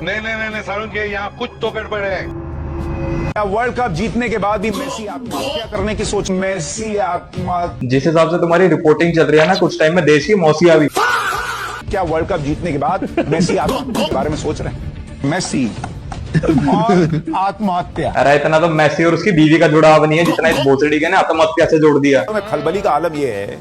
नहीं सारुण के यहाँ कुछ तो गड़बड़ है। वर्ल्ड कप जीतने के बाद भी मेसी आत्महत्या करने की सोच। मेसी आत्महत्या, जिस हिसाब से तुम्हारी रिपोर्टिंग चल रही है ना, कुछ टाइम में देश की मौसी आ भी। क्या वर्ल्ड कप जीतने के बाद मेसी आत्महत्या के बारे में सोच रहे हैं? मेसी और आत्महत्या, अरे इतना तो मेसी और उसकी बीवी का जुड़ाव नहीं है जितना इस भोसड़ी के ने आत्महत्या से जोड़ दिया। तो खलबली का आलम यह है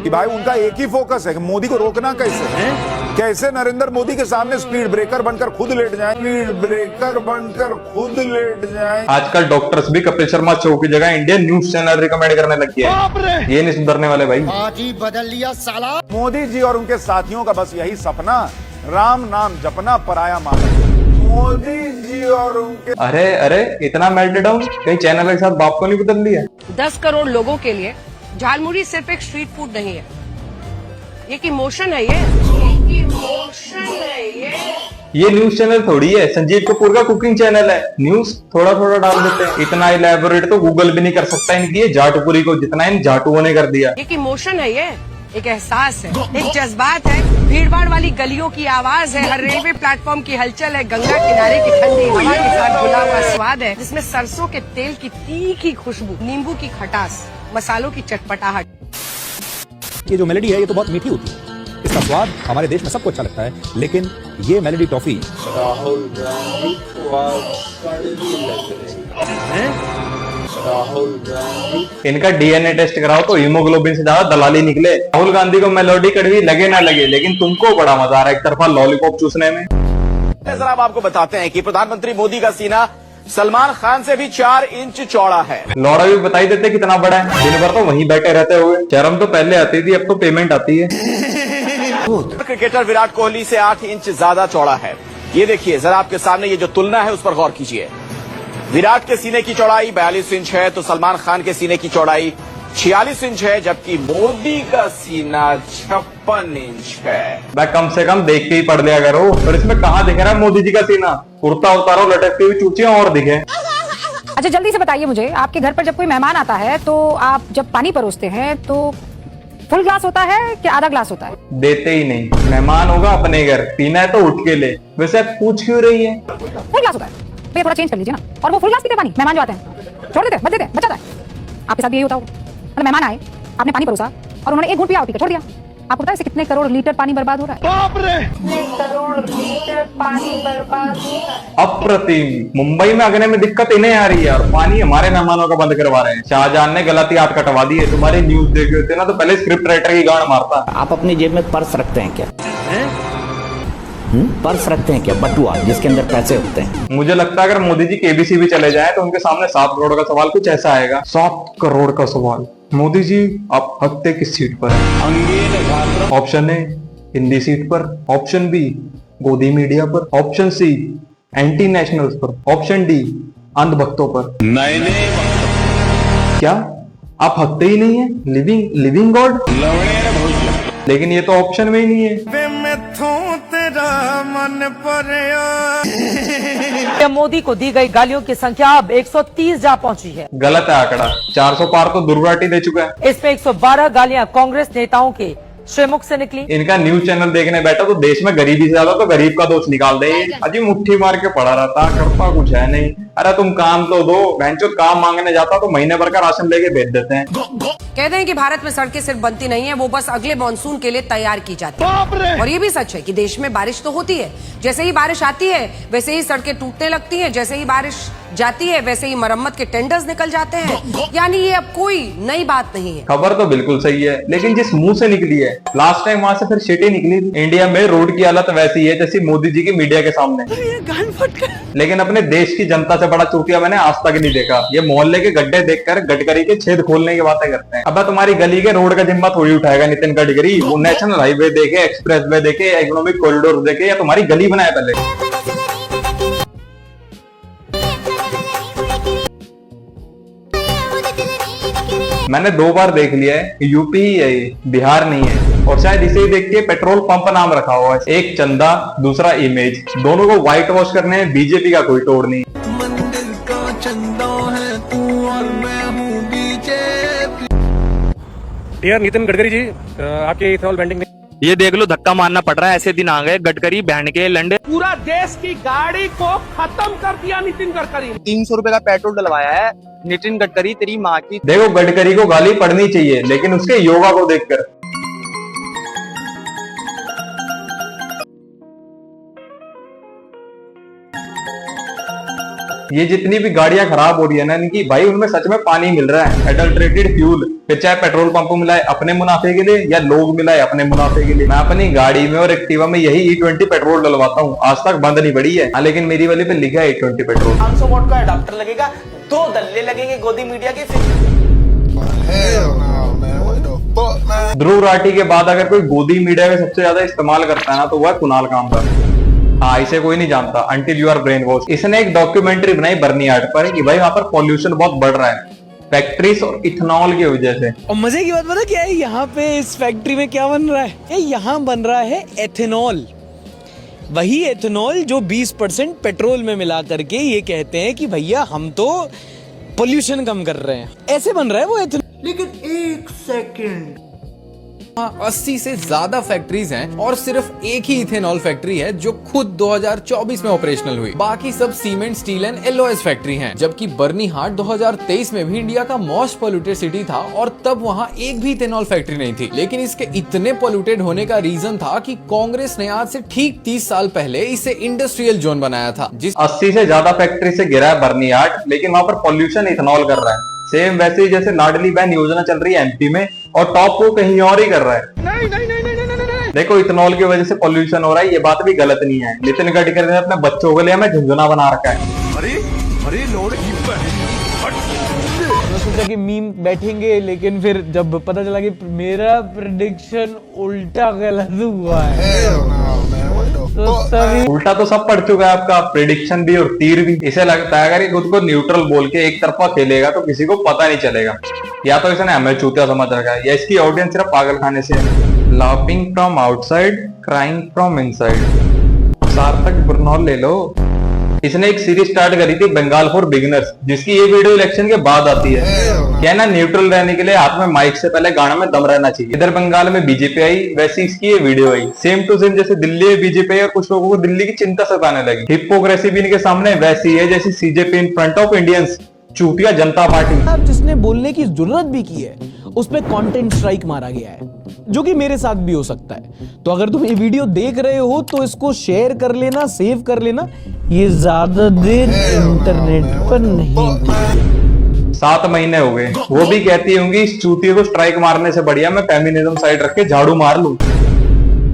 कि भाई उनका एक ही फोकस है कि मोदी को रोकना कैसे है? कैसे नरेंद्र मोदी के सामने स्पीड ब्रेकर बनकर खुद लेट जाए, स्पीड ब्रेकर बनकर खुद लेट जाए। आजकल डॉक्टर्स भी कपिल शर्मा शो की जगह इंडियन न्यूज चैनल रिकमेंड करने लग गए हैं। ये नहीं सुधरने वाले भाई। आज ही बदल लिया साला। मोदी जी और उनके साथियों का बस यही सपना, राम नाम जपना, पराया माना। मोदी जी और उनके अरे इतना मेल्ट डाउन कहीं चैनल के साथ बाप को नहीं बदल लिया? 10 करोड़ लोगों के लिए झालमुड़ी सिर्फ एक स्ट्रीट फूड नहीं है, एक इमोशन है। ये न्यूज चैनल थोड़ी है, संजीव कपूर का कुकिंग चैनल है। न्यूज थोड़ा थोड़ा डाल देते हैं। इतना इलेबोरेट तो गूगल भी नहीं कर सकता इनकी ये जाटुपुरी को, जितना इन जाटुओं ने कर दिया। एक इमोशन है, ये एक एहसास है, एक जज्बात है, भीड़भाड़ वाली गलियों की आवाज है, हर रेलवे प्लेटफॉर्म की हलचल है, गंगा किनारे की ठंडी हवा के साथ घुला हुआ स्वाद है, जिसमें सरसों के तेल की तीखी खुशबू, नींबू की खटास, मसालों की चटपटाहट। ये जो मेलोडी है ये तो बहुत मीठी होती है, इसका स्वाद हमारे देश में सबको अच्छा लगता है, लेकिन ये मेलोडी टॉफी राहुल गांधी इनका डीएनए टेस्ट कराओ तो हीमोग्लोबिन से ज्यादा दलाली निकले। राहुल गांधी को मेलोडी कड़वी लगे ना लगे, लेकिन तुमको बड़ा मजा आ रहा है एक तरफा लॉलीपॉप चूसने में। जरा अब आपको बताते हैं कि प्रधानमंत्री मोदी का सीना सलमान खान से भी 4 इंच चौड़ा है। लौड़ा भी बताई देते कितना बड़ा है, दिन भर तो वहीं बैठे रहते हुए। शर्म तो पहले आती थी, अब तो पेमेंट आती है। क्रिकेटर विराट कोहली से 8 इंच ज्यादा चौड़ा है। ये देखिए जरा आपके सामने ये जो तुलना है उस पर गौर कीजिए। विराट के सीने की चौड़ाई 42 इंच है तो सलमान खान के सीने की चौड़ाई 46 इंच है, जबकि मोदी का सीना 56 इंच है। मैं कम से कम देख के ही पढ़ लिया करो। पर इसमें कहाँ दिख रहा है मोदी जी का सीना? कुर्ता उतारो, लटकती हुई चूचियां और दिखे। अच्छा जल्दी से बताइए मुझे, आपके घर पर जब कोई मेहमान आता है तो आप जब पानी परोसते हैं तो फुल ग्लास होता है कि आधा ग्लास होता है? देते ही नहीं। मेहमान होगा अपने घर, पीना है तो उठ के ले। वैसे पूछ क्यों रही है? फुल ग्लास होता है भैया, थोड़ा चेंज कर लीजिए ना। और वो फुल ग्लास पीते पानी मेहमान जो आते हैं, छोड़ देते मत देते, बचाता है। आपके साथ भी यही होता होगा, मतलब मेहमान आए, आपने पानी परोसा और उन्होंने एक घूंट पिया और पीकर छोड़ दिया। आपको पता है इससे कितने करोड़ लीटर पानी बर्बाद हो रहा है? बाप रे, कितने करोड़ लीटर पानी बर्बाद हो रहा है। अप्रतिम। मुंबई में अगने में दिक्कत इन्हें आ रही है और पानी हमारे मेहमानों का बंद करवा रहे हैं। शाहजहां ने गलती हाथ कटवा दी है। तुम्हारी न्यूज देखे होते ना तो पहले स्क्रिप्ट राइटर की गांड मारता। आप अपनी जेब में पर्स रखते हैं क्या? पर्स रखते हैं क्या? बटुआ जिसके अंदर पैसे होते हैं। मुझे लगता है अगर मोदी जी केबीसी भी चले जाएं तो उनके सामने 7 करोड़ का सवाल कुछ ऐसा आएगा। 7 करोड़ का सवाल। मोदी जी आप हकते किस सीट पर हैं? ऑप्शन ए हिंदी सीट पर, ऑप्शन बी गोदी मीडिया पर, ऑप्शन सी एंटी नेशनल्स पर, ऑप्शन डी अंधभक्तों पर। क्या आप हकते ही नहीं है? Living God. लेकिन ये तो ऑप्शन में ही नहीं है। मोदी को दी गई गालियों की संख्या अब 130 जा पहुंची है। गलत है आंकड़ा। 400 पार तो दुर्गाटी दे चुका है। इसमें 112 गालियां कांग्रेस नेताओं के श्रीमुख से निकली। इनका न्यूज चैनल देखने बैठा तो देश में गरीबी से ज्यादा तो गरीब का दोष निकाल दे। अजी मुट्ठी मार के पड़ा रहता, करता कुछ है नहीं। अरे तुम काम तो दो, बहनचोद काम मांगने जाता तो महीने भर का राशन लेके भेज देते हैं। कहते हैं कि भारत में सड़कें सिर्फ बनती नहीं है, वो बस अगले मानसून के लिए तैयार की जाती है। और ये भी सच है कि देश में बारिश तो होती है, जैसे ही बारिश आती है वैसे ही सड़कें टूटने लगती हैं, जैसे ही बारिश जाती है वैसे ही मरम्मत के टेंडर्स निकल जाते हैं। यानी ये अब कोई नई बात नहीं है। खबर तो बिल्कुल सही है, लेकिन जिस मुंह से निकली है लास्ट टाइम वहां से फिर शिटी निकली थी। इंडिया में रोड की हालत वैसी है जैसी मोदी जी की मीडिया के सामने। लेकिन अपने देश की जनता से बड़ा चूतिया मैंने आज तक नहीं देखा। ये मोहल्ले के गड्ढे देखकर गडकरी के छेद खोलने की बातें करते हैं। अब तुम्हारी गली के रोड का जिम्मा थोड़ी उठाएगा नितिन गडकरी। वो नेशनल हाईवे देखे, एक्सप्रेस वे देखे, इकोनॉमिक कॉरिडोर देखे, या तुम्हारी गली बनाए पहले। मैंने 2 बार देख लिया है, यूपी ही है ये, बिहार नहीं है। और शायद इसे ही देख के पेट्रोल पंप नाम रखा हुआ है। एक चंदा, दूसरा इमेज, दोनों को व्हाइट वॉश करने में बीजेपी का कोई तोड़ नहीं। मंदिर का चंदा है तू और मैं हूँ बीजेपी। डियर नितिन गडकरी जी, आपके इथेनॉल वेंडिंग ये देख लो धक्का मारना पड़ रहा है, ऐसे दिन आ गए गडकरी बहन के लंडे। पूरा देश की गाड़ी को खत्म कर दिया नितिन गडकरी। 300 रुपए का पेट्रोल डलवाया है नितिन गडकरी, तेरी माँ की। देखो गडकरी को गाली पड़नी चाहिए, लेकिन उसके योगा को देखकर। ये जितनी भी गाड़ियां खराब हो रही है ना इनकी, भाई उनमें सच में पानी मिल रहा है, एडल्ट्रेटेड फ्यूल। फिर चाहे पेट्रोल पंप मिलाए अपने मुनाफे के लिए या लोग मिलाए अपने मुनाफे के लिए। मैं अपनी गाड़ी में और एक्टिवा में यही E20 पेट्रोल डलवाता हूँ, आज तक बंद नहीं पड़ी है। लेकिन मेरी वाली पे लिखा है E20 पेट्रोल। 500 वॉट का अडाप्टर लगेगा, 2 दल्ले लगेंगे गोदी मीडिया के। ध्रुव राठी के बाद अगर कोई गोदी मीडिया का सबसे ज्यादा इस्तेमाल करता है ना, तो वह कुणाल कामत। हाँ, इसे कोई नहीं जानता until you our brain wash. इसने एक डॉक्यूमेंट्री बनाई बर्नियार्ड पर कि भाई वहां पर पॉल्यूशन बहुत बढ़ रहा है फैक्ट्रीज और इथेनॉल की वजह से। और मजे की बात पता क्या है, यहाँ पे इस फैक्ट्री में क्या बन रहा है? यहाँ बन रहा है एथेनॉल। वही एथेनॉल जो 20% पेट्रोल में मिला करके ये कहते हैं कि भैया हम तो पोल्यूशन कम कर रहे हैं, ऐसे बन रहा है वो एथेनॉल। लेकिन एक सेकंड, 80 से ज्यादा फैक्ट्रीज हैं और सिर्फ एक ही इथेनॉल फैक्ट्री है जो खुद 2024 में ऑपरेशनल हुई। बाकी सब cement, steel and LOS factory हैं। जबकि बर्नीहाट 2023 में भी इंडिया का मोस्ट पोल्यूटेड सिटी था और तब वहां एक भी इथेनॉल फैक्ट्री नहीं थी। लेकिन इसके इतने पोल्यूटेड होने का रीजन था कि कांग्रेस ने आज से ठीक 30 साल पहले इसे इंडस्ट्रियल जोन बनाया था। जिस 80 से ज्यादा फैक्ट्री से गिरा है बर्नियार्ड, लेकिन वहां पर पॉल्यूशन इथेनॉल कर रहा है। सेम वैसे ही जैसे लाडली बहन योजना चल रही है एमपी में और टॉप को कहीं और ही कर रहा है। नहीं। देखो इथेनॉल की वजह से पॉल्यूशन हो रहा है, ये बात भी गलत नहीं है। नितिन गडकरी ने अपने बच्चों के लिए हमें झुंझुना बना रखा है। अरे लोड सोचा कि मीम बैठेंगे, लेकिन फिर जब पता चला कि मेरा प्रेडिक्शन उल्टा गलत हुआ है तो सभी उल्टा तो सब पढ़ चुका है आपका, प्रेडिक्शन भी और तीर भी। इसे लगता है अगर ये खुद को न्यूट्रल बोल के एक तरफा खेलेगा तो किसी को पता नहीं चलेगा। या तो इसने हमें चूतिया समझ रखा है या इसकी ऑडियंस सिर्फ पागल खाने से है। Laughing from outside, crying from inside. सार्थक बर्नौल ले लो। इसने एक सीरीज स्टार्ट करी थी बंगाल फॉर बिगिनर्स, जिसकी ये वीडियो इलेक्शन के बाद आती है। क्या ना न्यूट्रल रहने के लिए हाथ में माइक से पहले गाना में दम रहना चाहिए। इधर बंगाल में बीजेपी आई, वैसे इसकी ये वीडियो आई। सेम टू सेम जैसे दिल्ली में बीजेपी आई और कुछ लोगों को दिल्ली की चिंता सताने लगी। हिपोक्रेसी भी इनके सामने वैसी है जैसी CJP in front of Indians, चूतिया जनता पार्टी। जिसने बोलने की जरूरत भी की है उस पे कंटेंट स्ट्राइक मारा गया है, जो कि मेरे साथ भी हो सकता है। तो अगर तुम ये वीडियो देख रहे हो तो इसको शेयर कर लेना, सेव कर लेना। ये ज्यादा देर इंटरनेट पर नहीं। 7 महीने हो गए, वो भी कहती होंगी इस चूतिए को स्ट्राइक मारने से बढ़िया मैं फेमिनिज्म साइड रख के झाड़ू मार लूं।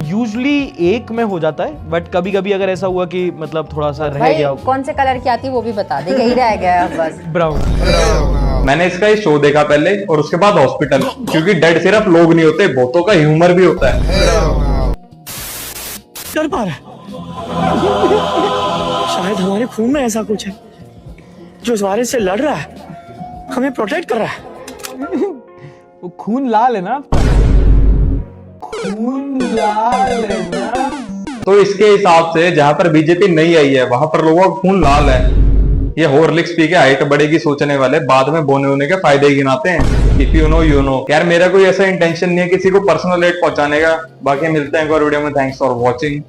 यूजुअली एक में हो जाता है, बट कभी कभी अगर ऐसा हुआ कि मतलब थोड़ा सा रह गया, कौन से कलर की आती है वो भी बता दे, यही रह गया बस। ब्राउन। मैंने इसका ये शो देखा पहले और उसके बाद हॉस्पिटल, क्योंकि डेड सिर्फ लोग नहीं होते, बहुतों का ह्यूमर भी होता है। कर पा रहा है शायद हमारे खून में ऐसा कुछ है जो इस वायरस से लड़ रहा है, हमें प्रोटेक्ट कर रहा है। वो खून लाल है ना, खून लाल है ना। तो इसके हिसाब से जहां पर बीजेपी नहीं आई है वहां पर लोगों का खून लाल है। ये हॉर्लिक्स पी के हाइट बढ़ेगी सोचने वाले बाद में बोने होने के फायदे ही गिनाते हैं। If you know you know. यार मेरा कोई ऐसा इंटेंशन नहीं है किसी को पर्सनल एड पहुंचाने का। बाकी मिलते हैं एक और वीडियो में। Thanks for watching.